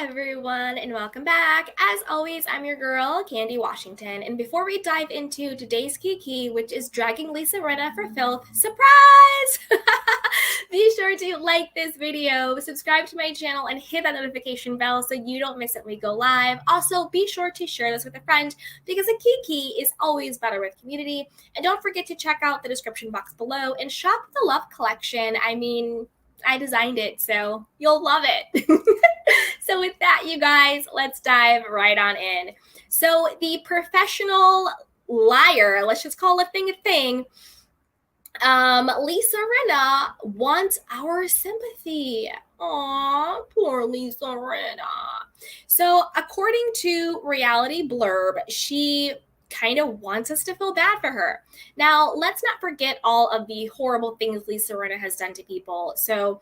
everyone, and welcome back. As always, I'm your girl, Candy Washington. And before we dive into today's Kiki, which is dragging Lisa Rinna for filth, surprise! Be sure to like this video, subscribe to my channel, and hit that notification bell so you don't miss it when we go live. Also, be sure to share this with a friend because a Kiki is always better with community. And don't forget to check out the description box below and shop the Love collection. I designed it, so you'll love it. So with that, you guys, let's dive right on in. So the professional liar, let's just call a thing, Lisa Rinna wants our sympathy. Aw, poor Lisa Rinna. So according to Reality Blurb, she kind of wants us to feel bad for her. Now, let's not forget all of the horrible things Lisa Rinna has done to people. So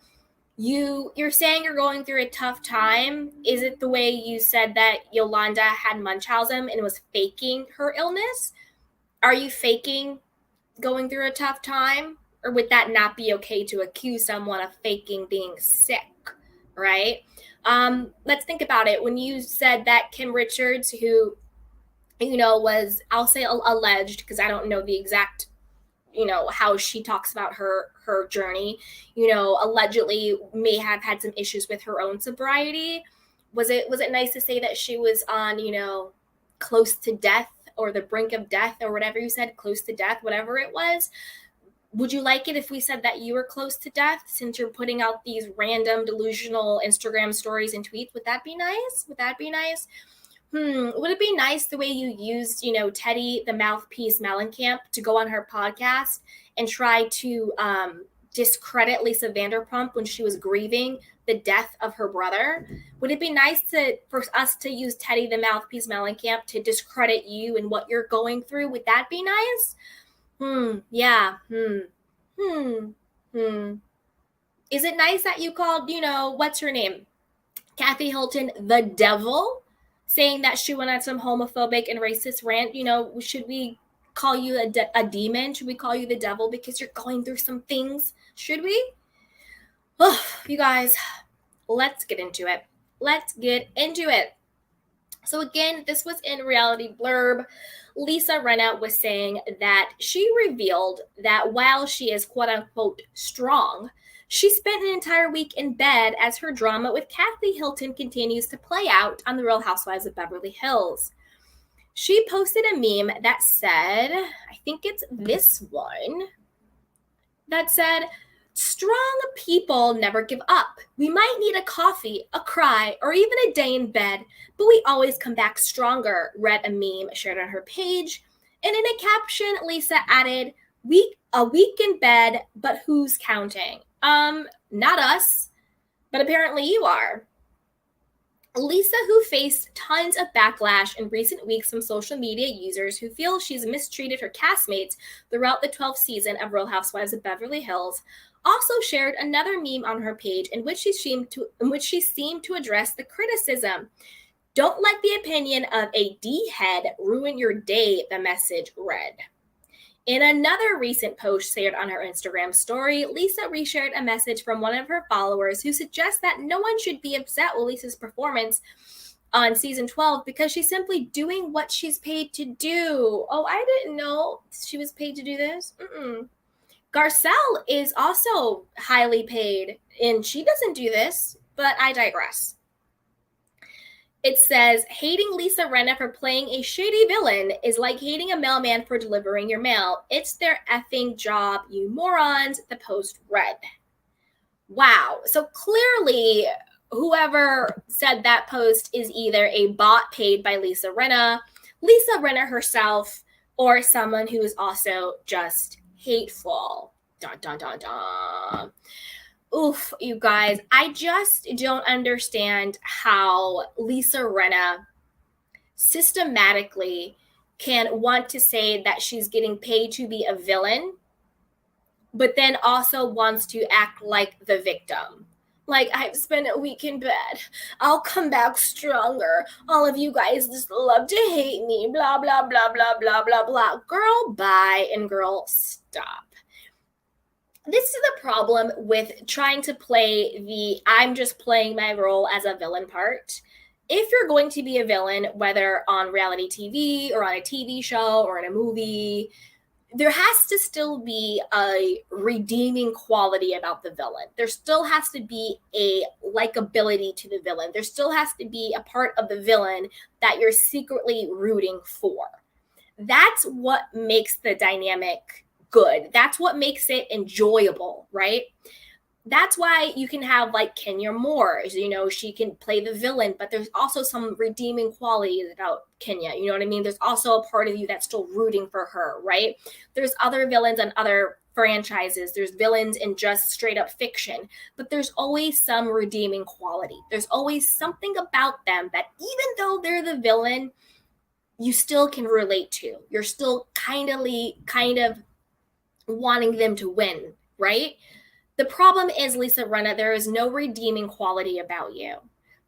you're saying you're going through a tough time. Is it the way you said that Yolanda had Munchausen and was faking her illness? Are you faking going through a tough time? Or would that not be okay to accuse someone of faking being sick, right? Let's think about it. When you said that Kim Richards, who, was, I'll say alleged, because I don't know the exact how she talks about her journey, allegedly may have had some issues with her own sobriety. Was it nice to say that she was on, close to death or the brink of death or whatever you said, close to death, whatever it was? Would you like it if we said that you were close to death since you're putting out these random delusional Instagram stories and tweets? Would that be nice? Would it be nice the way you used, Teddy, the mouthpiece Mellencamp, to go on her podcast and try to discredit Lisa Vanderpump when she was grieving the death of her brother? Would it be nice for us to use Teddy, the mouthpiece Mellencamp, to discredit you and what you're going through? Would that be nice? Yeah. Is it nice that you called, what's her name? Kathy Hilton, the devil? Saying that she went on some homophobic and racist rant, should we call you a demon? Should we call you the devil because you're going through some things? Should we? Oh, you guys, let's get into it. So again, this was in Reality Blurb. Lisa Rinna was saying that she revealed that while she is quote unquote strong, she spent an entire week in bed as her drama with Kathy Hilton continues to play out on The Real Housewives of Beverly Hills. She posted a meme that said, I think it's this one, that said, "Strong people never give up. We might need a coffee, a cry, or even a day in bed, but we always come back stronger," read a meme shared on her page. And in a caption, Lisa added, a week in bed, but who's counting? Not us, but apparently you are. Lisa, who faced tons of backlash in recent weeks from social media users who feel she's mistreated her castmates throughout the 12th season of Real Housewives of Beverly Hills, also shared another meme on her page in which she seemed to address the criticism. "Don't let the opinion of a D-head ruin your day," the message read. In another recent post shared on her Instagram story, Lisa reshared a message from one of her followers who suggests that no one should be upset with Lisa's performance on season 12 because she's simply doing what she's paid to do. Oh, I didn't know she was paid to do this. Garcelle is also highly paid, and she doesn't do this, but I digress. It says, "Hating Lisa Rinna for playing a shady villain is like hating a mailman for delivering your mail. It's their effing job, you morons," the post read. Wow. So clearly, whoever said that post is either a bot paid by Lisa Rinna herself, or someone who is also just hateful. Dun, dun, dun, dun. Oof, you guys, I just don't understand how Lisa Rinna systematically can want to say that she's getting paid to be a villain, but then also wants to act like the victim. Like, "I've spent a week in bed. I'll come back stronger. All of you guys just love to hate me. Blah, blah, blah, blah, blah, blah, blah." Girl, bye, and girl, stop. This is the problem with trying to play the I'm just playing my role as a villain part. If you're going to be a villain, whether on reality TV or on a TV show or in a movie, there has to still be a redeeming quality about the villain. There still has to be a likability to the villain. There still has to be a part of the villain that you're secretly rooting for. That's what makes the dynamic good. That's what makes it enjoyable, right? That's why you can have like Kenya Moore. She can play the villain, but there's also some redeeming qualities about Kenya. You know what I mean? There's also a part of you that's still rooting for her, right? There's other villains and other franchises. There's villains in just straight up fiction, but there's always some redeeming quality. There's always something about them that even though they're the villain, you still can relate to. You're still kind of wanting them to win, right? The problem is, Lisa Rinna, there is no redeeming quality about you.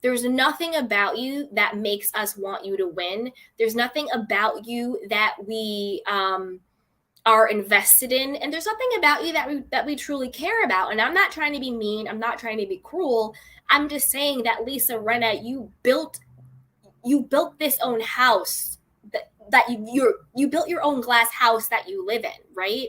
There's nothing about you that makes us want you to win. There's nothing about you that we are invested in, and there's nothing about you that we truly care about. And I'm not trying to be mean. I'm not trying to be cruel. I'm just saying that Lisa Rinna, you built this own house that you built your own glass house that you live in, right?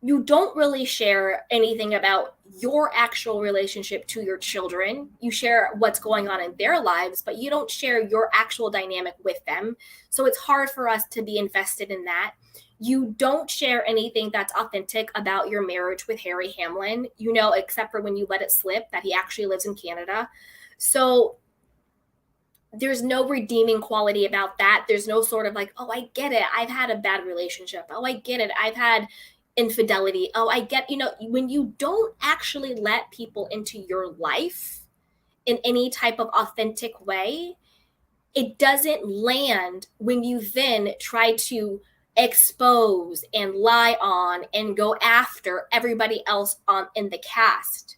You don't really share anything about your actual relationship to your children. You share what's going on in their lives, but you don't share your actual dynamic with them. So it's hard for us to be invested in that. You don't share anything that's authentic about your marriage with Harry Hamlin, except for when you let it slip that he actually lives in Canada. So there's no redeeming quality about that. There's no sort of like, oh, I get it. I've had a bad relationship. Oh, I get it. I've had infidelity. Oh, I get, when you don't actually let people into your life in any type of authentic way, it doesn't land when you then try to expose and lie on and go after everybody else in the cast.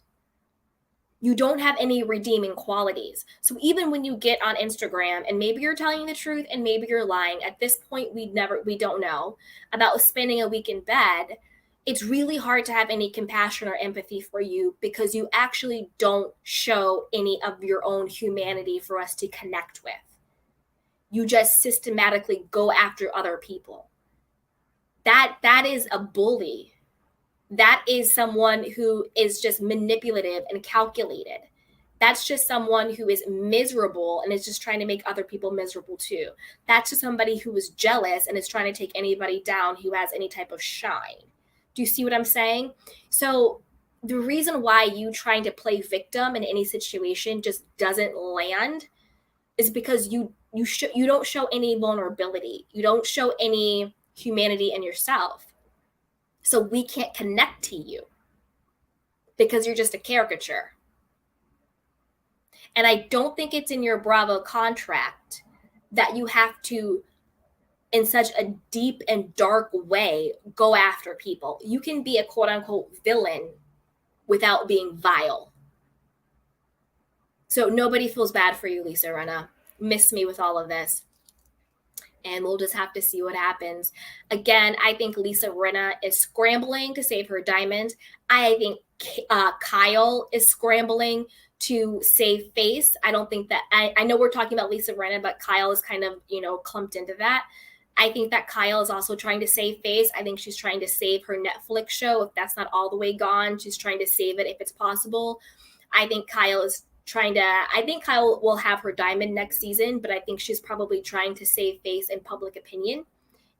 You don't have any redeeming qualities. So even when you get on Instagram and maybe you're telling the truth and maybe you're lying, at this point we don't know about spending a week in bed, it's really hard to have any compassion or empathy for you because you actually don't show any of your own humanity for us to connect with. You just systematically go after other people. That is a bully. That is someone who is just manipulative and calculated. That's just someone who is miserable and is just trying to make other people miserable too. That's just somebody who is jealous and is trying to take anybody down who has any type of shine. Do you see what I'm saying? So the reason why you trying to play victim in any situation just doesn't land is because you don't show any vulnerability. You don't show any humanity in yourself. So we can't connect to you because you're just a caricature. And I don't think it's in your Bravo contract that you have to, in such a deep and dark way, go after people. You can be a quote unquote villain without being vile. So nobody feels bad for you, Lisa Rinna. Miss me with all of this. And we'll just have to see what happens. Again, I think Lisa Rinna is scrambling to save her diamond. I think Kyle is scrambling to save face. I don't think that, I know we're talking about Lisa Rinna, but Kyle is kind of, clumped into that. I think that Kyle is also trying to save face. I think she's trying to save her Netflix show. If that's not all the way gone, she's trying to save it if it's possible. I think Kyle will have her diamond next season, but I think she's probably trying to save face in public opinion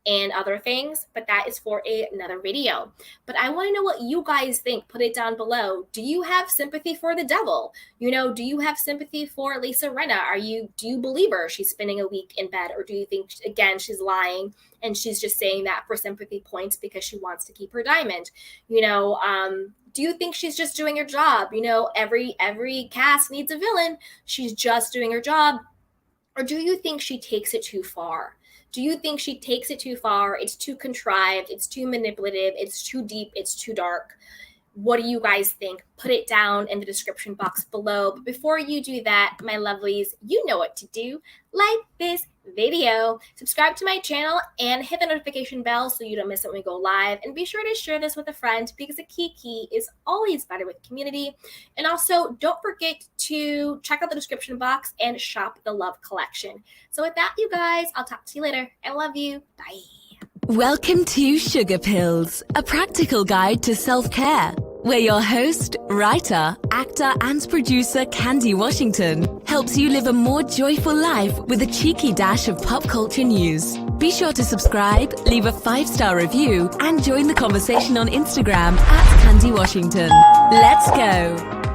and other things, but that is for another video. But I want to know what you guys think. Put it down below. Do you have sympathy for the devil? Do you have sympathy for Lisa Rinna? Do you believe her? She's spending a week in bed, or do you think, again, she's lying and she's just saying that for sympathy points because she wants to keep her diamond? Do you think she's just doing her job? Every cast needs a villain. She's just doing her job. Or do you think she takes it too far? Do you think she takes it too far? It's too contrived. It's too manipulative. It's too deep. It's too dark. What do you guys think? Put it down in the description box below. But before you do that, my lovelies, you know what to do. Like this video, subscribe to my channel, and hit the notification bell so you don't miss it when we go live. And be sure to share this with a friend, because a kiki is always better with community. And also, don't forget to check out the description box and shop the Love collection. So with that, you guys, I'll talk to you later. I love you. Bye. Welcome to Sugar Pills, a practical guide to self-care, where your host, writer, actor and producer Candy Washington helps you live a more joyful life with a cheeky dash of pop culture news. Be sure to subscribe, leave a 5-star review and join the conversation on Instagram at Candy Washington. Let's go!